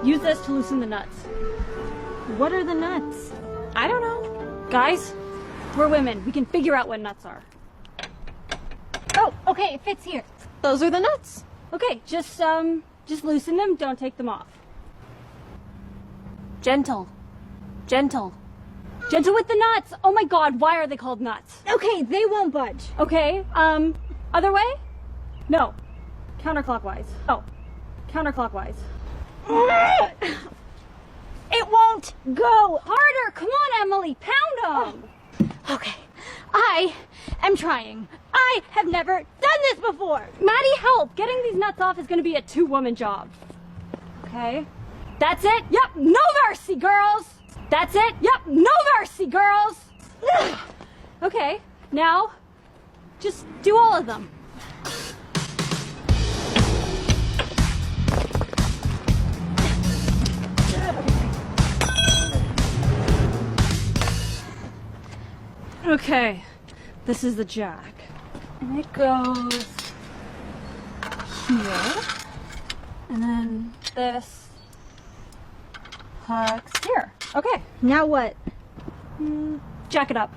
Use this to loosen the nuts. What are the nuts? I don't know. Guys, we're women. We can figure out what nuts are. Oh, okay, it fits here. Those are the nuts. Okay, just loosen them. Don't take them off. Gentle. Gentle. Gentle with the nuts. Oh my God, why are they called nuts? Okay, they won't budge. Okay, other way? No. Counterclockwise. Oh, counterclockwise. It won't go. Harder! Come on, Emily, pound them! Okay, I am trying. I have never done this before. Maddie, help! Getting these nuts off is gonna be a two-woman job. Okay. That's it? Yep, no mercy, girls! That's it? Yep, no mercy, girls! Okay, now, just do all of them. Okay, this is the jack. And it goes here. And then this hooks here. Okay, Now what? jack it up.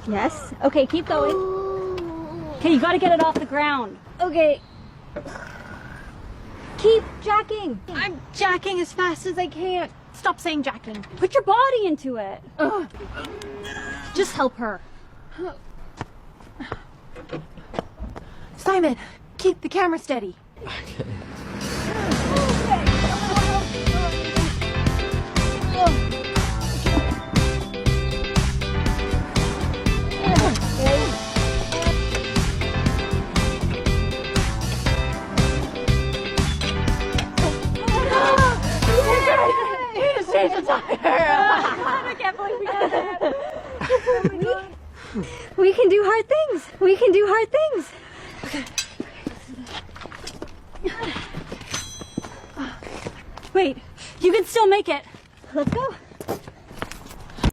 Yes. Okay, keep going. Okay, you gotta get it off the ground. Okay. Keep jacking. I'm jacking as fast as I can. Stop saying jacking. Put your body into it. Just help her. Simon, keep the camera steady. I can't believe we did it. We can do hard things. We can do hard things. Wait, you can still make it. Let's go.